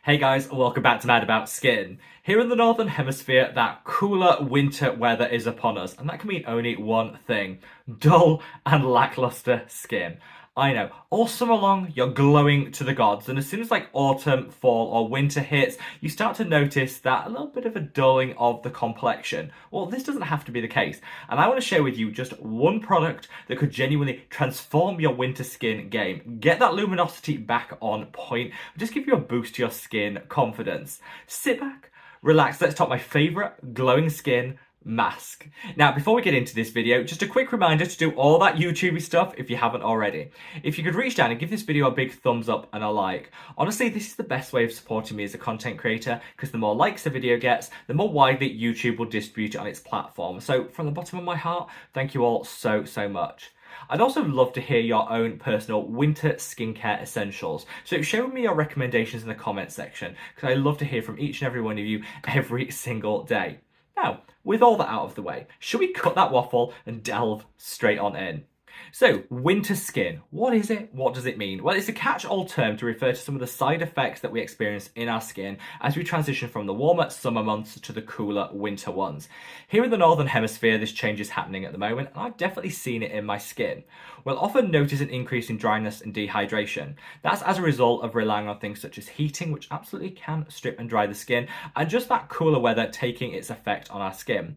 Hey guys, welcome back to Mad About Skin. Here in the Northern Hemisphere, that cooler winter weather is upon us, and that can mean only one thing: dull and lackluster skin. I know, all summer long you're glowing to the gods, and as soon as autumn, fall, or winter hits, you start to notice that a little bit of a dulling of the complexion. Well, this doesn't have to be the case, and I want to share with you just one product that could genuinely transform your winter skin game. Get that luminosity back on point, just give you a boost to your skin confidence. Sit back, relax, let's talk my favourite glowing skin mask. Now, before we get into this video, just a quick reminder to do all that YouTubey stuff if you haven't already. If you could reach down and give this video a big thumbs up and a like. Honestly, this is the best way of supporting me as a content creator, because the more likes the video gets, the more widely YouTube will distribute it on its platform. So from the bottom of my heart, thank you all so much. I'd also love to hear your own personal winter skincare essentials. So show me your recommendations in the comments section, because I love to hear from each and every one of you every single day. Now, with all that out of the way, should we cut that waffle and delve straight on in? So, winter skin, what is it? What does it mean? Well, it's a catch-all term to refer to some of the side effects that we experience in our skin as we transition from the warmer summer months to the cooler winter ones. Here in the Northern Hemisphere, this change is happening at the moment, and I've definitely seen it in my skin. We'll often notice an increase in dryness and dehydration. That's as a result of relying on things such as heating, which absolutely can strip and dry the skin, and just that cooler weather taking its effect on our skin.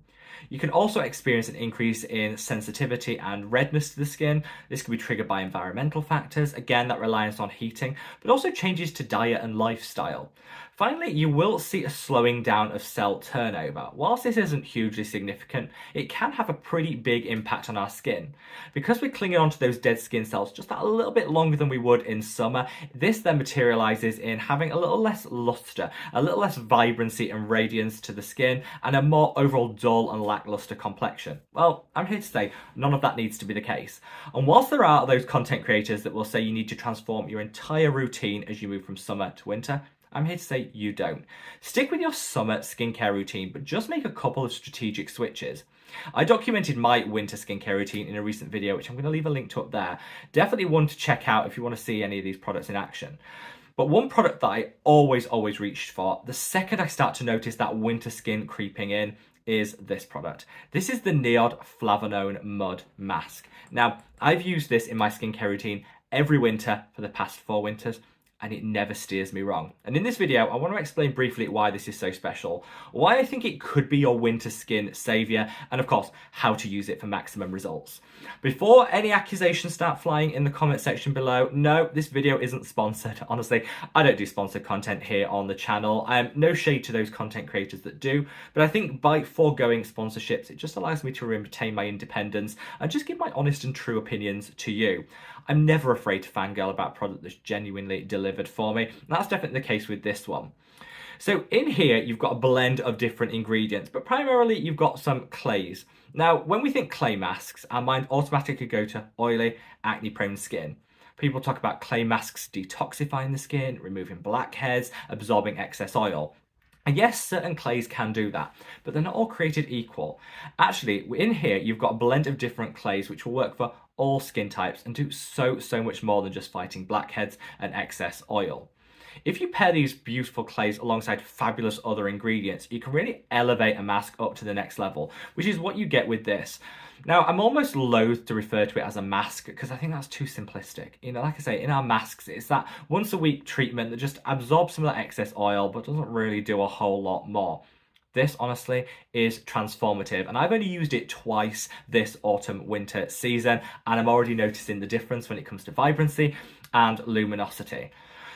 You can also experience an increase in sensitivity and redness to the skin. This can be triggered by environmental factors, again that reliance on heating, but also changes to diet and lifestyle. Finally, you will see a slowing down of cell turnover. Whilst this isn't hugely significant, it can have a pretty big impact on our skin. Because we're clinging onto those dead skin cells just that a little bit longer than we would in summer, this then materializes in having a little less luster, a little less vibrancy and radiance to the skin, and a more overall dull and lackluster complexion. Well, I'm here to say none of that needs to be the case. And whilst there are those content creators that will say you need to transform your entire routine as you move from summer to winter, I'm here to say you don't. Stick with your summer skincare routine, but just make a couple of strategic switches. I documented my winter skincare routine in a recent video, which I'm going to leave a link to up there. Definitely one to check out if you want to see any of these products in action. But one product that I always reached for, the second I start to notice that winter skin creeping in, is this product. This is the NIOD Flavanone Mud mask. Now, I've used this in my skincare routine every winter for the past 4 winters, and it never steers me wrong. And in this video, I want to explain briefly why this is so special, why I think it could be your winter skin savior, and of course, how to use it for maximum results. Before any accusations start flying in the comment section below, no, this video isn't sponsored. Honestly, I don't do sponsored content here on the channel. No shade to those content creators that do, but I think by foregoing sponsorships, it just allows me to retain my independence and just give my honest and true opinions to you. I'm never afraid to fangirl about a product that's genuinely delivered for me. And that's definitely the case with this one. So in here, you've got a blend of different ingredients, but primarily you've got some clays. Now, when we think clay masks, our mind automatically go to oily, acne-prone skin. People talk about clay masks detoxifying the skin, removing blackheads, absorbing excess oil. And yes, certain clays can do that, but they're not all created equal. Actually, in here, you've got a blend of different clays which will work for all skin types and do so much more than just fighting blackheads and excess oil. If you pair these beautiful clays alongside fabulous other ingredients, you can really elevate a mask up to the next level, which is what you get with this. Now, I'm almost loath to refer to it as a mask because I think that's too simplistic. You know, like I say, in our masks, it's that once a week treatment that just absorbs some of that excess oil, but doesn't really do a whole lot more. This, honestly, is transformative, and I've only used it twice this autumn-winter season, and I'm already noticing the difference when it comes to vibrancy and luminosity.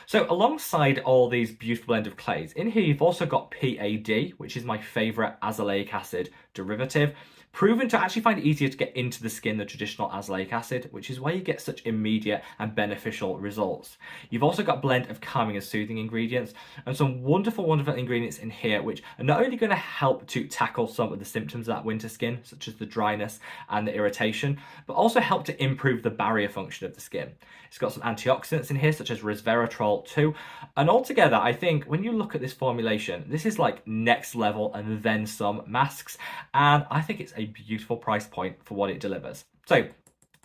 So alongside all these beautiful blend of clays, in here you've also got PAD, which is my favourite azelaic acid derivative, proven to actually find it easier to get into the skin than traditional azelaic acid, which is why you get such immediate and beneficial results. You've also got a blend of calming and soothing ingredients and some wonderful ingredients in here which are not only going to help to tackle some of the symptoms of that winter skin, such as the dryness and the irritation, but also help to improve the barrier function of the skin. It's got some antioxidants in here, such as resveratrol too, and altogether, I think when you look at this formulation, this is like next level and then some masks, and I think it's a beautiful price point for what it delivers. So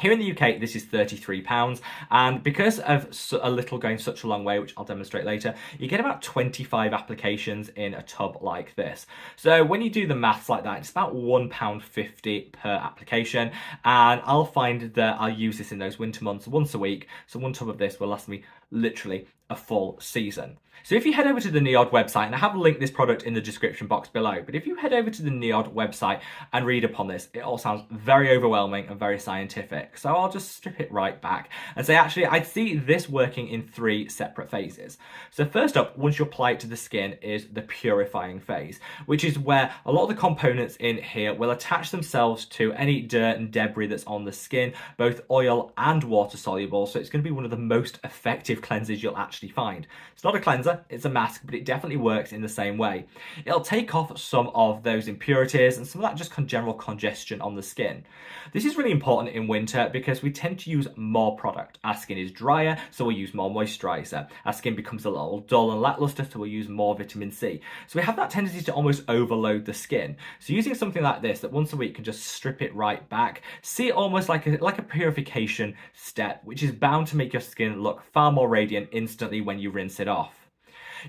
Here in the UK, this is £33, and because of a little going such a long way, which I'll demonstrate later, you get about 25 applications in a tub like this. So when you do the maths like that, it's about £1.50 per application, and I'll find that I'll use this in those winter months once a week, so one tub of this will last me literally a full season. So if you head over to the NIOD website, and I have linked this product in the description box below, but if you head over to the NIOD website and read upon this, it all sounds very overwhelming and very scientific. So I'll just strip it right back and say, actually, I see this working in 3 separate phases. So first up, once you apply it to the skin, is the purifying phase, which is where a lot of the components in here will attach themselves to any dirt and debris that's on the skin, both oil and water soluble. So it's going to be one of the most effective cleansers you'll actually find. It's not a cleanser, it's a mask, but it definitely works in the same way. It'll take off some of those impurities and some of that just general congestion on the skin. This is really important in winter because we tend to use more product. Our skin is drier, so we'll use more moisturizer. Our skin becomes a little dull and lackluster, so we'll use more vitamin C. So we have that tendency to almost overload the skin. So using something like this that once a week can just strip it right back, see it almost like a purification step, which is bound to make your skin look far more radiant instantly when you rinse it off.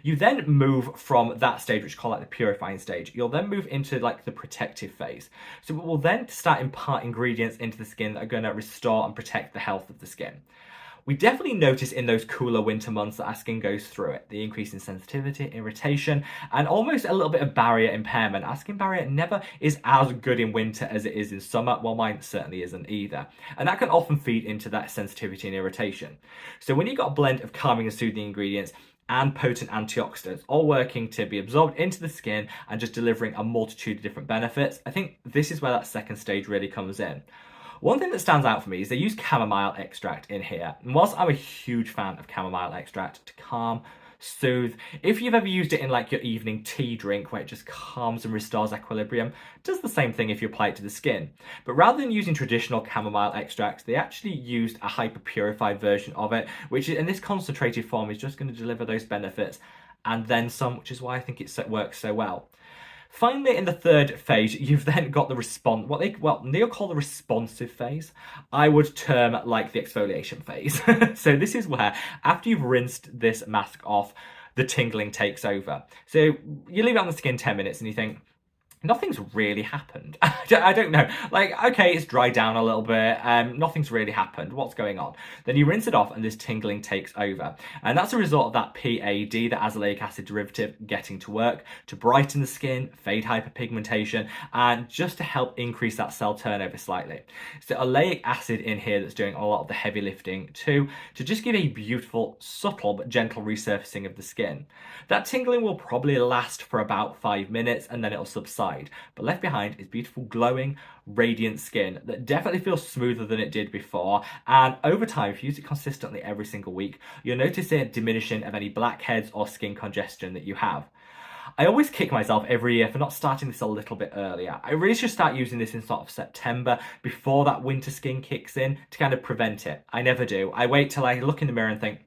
You then move from that stage, which is called like the purifying stage. You'll then move into like the protective phase. So it will then start impart ingredients into the skin that are going to restore and protect the health of the skin. We definitely notice in those cooler winter months that our skin goes through it. The increase in sensitivity, irritation, and almost a little bit of barrier impairment. Our skin barrier never is as good in winter as it is in summer. Well, mine certainly isn't either. And that can often feed into that sensitivity and irritation. So when you've got a blend of calming and soothing ingredients and potent antioxidants, all working to be absorbed into the skin and just delivering a multitude of different benefits, I think this is where that second stage really comes in. One thing that stands out for me is they use chamomile extract in here. And whilst I'm a huge fan of chamomile extract to calm, soothe, if you've ever used it in like your evening tea drink where it just calms and restores equilibrium, it does the same thing if you apply it to the skin. But rather than using traditional chamomile extracts, they actually used a hyper purified version of it, which in this concentrated form is just going to deliver those benefits and then some, which is why I think it works so well. Finally, in the third phase, you've then got the response, they'll call the responsive phase. I would term like the exfoliation phase. So this is where, after you've rinsed this mask off, the tingling takes over. So you leave it on the skin 10 minutes and you think, nothing's really happened. I don't know. Like, okay, it's dried down a little bit. Nothing's really happened. What's going on? Then you rinse it off and this tingling takes over. And that's a result of that PAD, the azelaic acid derivative, getting to work to brighten the skin, fade hyperpigmentation, and just to help increase that cell turnover slightly. So oleic acid in here that's doing a lot of the heavy lifting too, to just give a beautiful, subtle, but gentle resurfacing of the skin. That tingling will probably last for about 5 minutes and then it'll subside. But left behind is beautiful, glowing, radiant skin that definitely feels smoother than it did before. And over time, if you use it consistently every single week, you'll notice a diminishing of any blackheads or skin congestion that you have. I always kick myself every year for not starting this a little bit earlier. I really should start using this in sort of September before that winter skin kicks in to kind of prevent it. I never do. I wait till I look in the mirror and think,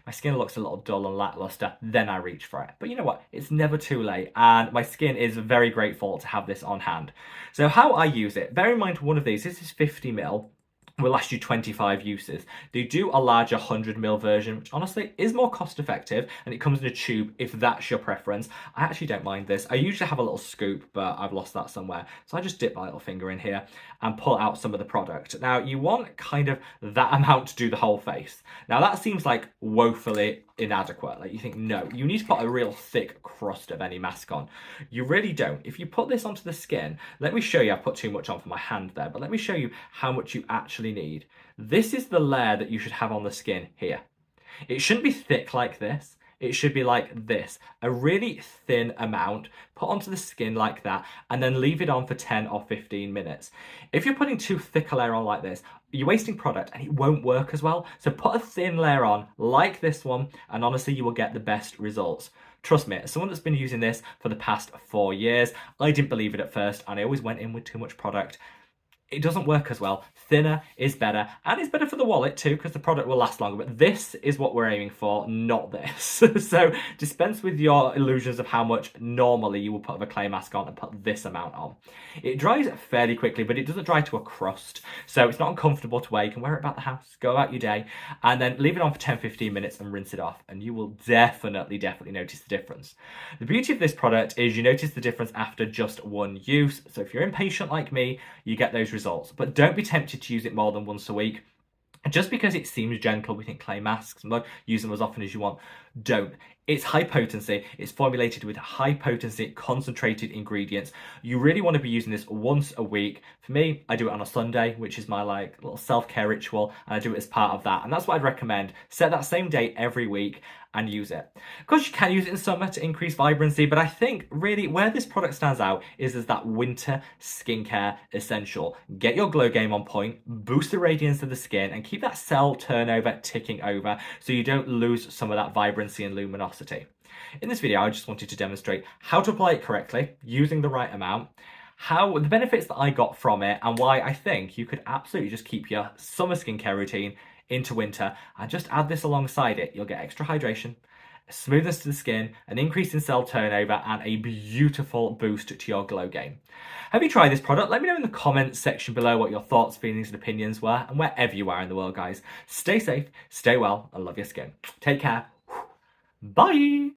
my skin looks a little dull and lackluster, then I reach for it. But you know what? It's never too late, and my skin is very grateful to have this on hand. So how I use it, bear in mind one of these, this is 50ml. Will last you 25 uses. They do a larger 100ml version, which honestly is more cost effective, and it comes in a tube if that's your preference. I actually don't mind this. I usually have a little scoop, but I've lost that somewhere. So I just dip my little finger in here and pull out some of the product. Now you want kind of that amount to do the whole face. Now that seems like woefully inadequate. Like you think, no, you need to put a real thick crust of any mask on. You really don't. If you put this onto the skin, let me show you, I've put too much on for my hand there, but let me show you how much you actually need. This is the layer that you should have on the skin here. It shouldn't be thick like this. It should be like this, a really thin amount, put onto the skin like that, and then leave it on for 10 or 15 minutes. If you're putting too thick a layer on like this, you're wasting product and it won't work as well. So put a thin layer on like this one, and honestly, you will get the best results. Trust me, as someone that's been using this for the past 4 years, I didn't believe it at first, and I always went in with too much product. it doesn't work as well. Thinner is better, and it's better for the wallet too, because the product will last longer. But this is what we're aiming for, not this. So dispense with your illusions of how much normally you will put of a clay mask on and put this amount on. It dries fairly quickly, but it doesn't dry to a crust, so it's not uncomfortable to wear. You can wear it about the house, go about your day, and then leave it on for 10-15 minutes and rinse it off, and you will definitely notice the difference. The beauty of this product is you notice the difference after just one use. So if you're impatient like me, you get those results. But don't be tempted to use it more than once a week. Just because it seems gentle, we think clay masks, mud, use them as often as you want. Don't. It's high potency. It's formulated with high potency concentrated ingredients. You really want to be using this once a week. For me, I do it on a Sunday, which is my like little self-care ritual, and I do it as part of that. And that's what I'd recommend. Set that same day every week and use it. Of course, you can use it in summer to increase vibrancy, but I think really where this product stands out is as that winter skincare essential. Get your glow game on point, boost the radiance of the skin, and keep that cell turnover ticking over so you don't lose some of that vibrancy and luminosity. In this video, I just wanted to demonstrate how to apply it correctly, using the right amount, how the benefits that I got from it, and why I think you could absolutely just keep your summer skincare routine into winter and just add this alongside it. You'll get extra hydration, smoothness to the skin, an increase in cell turnover, and a beautiful boost to your glow game. Have you tried this product? Let me know in the comments section below what your thoughts, feelings, and opinions were, and wherever you are in the world, guys. Stay safe, stay well, and love your skin. Take care. Bye!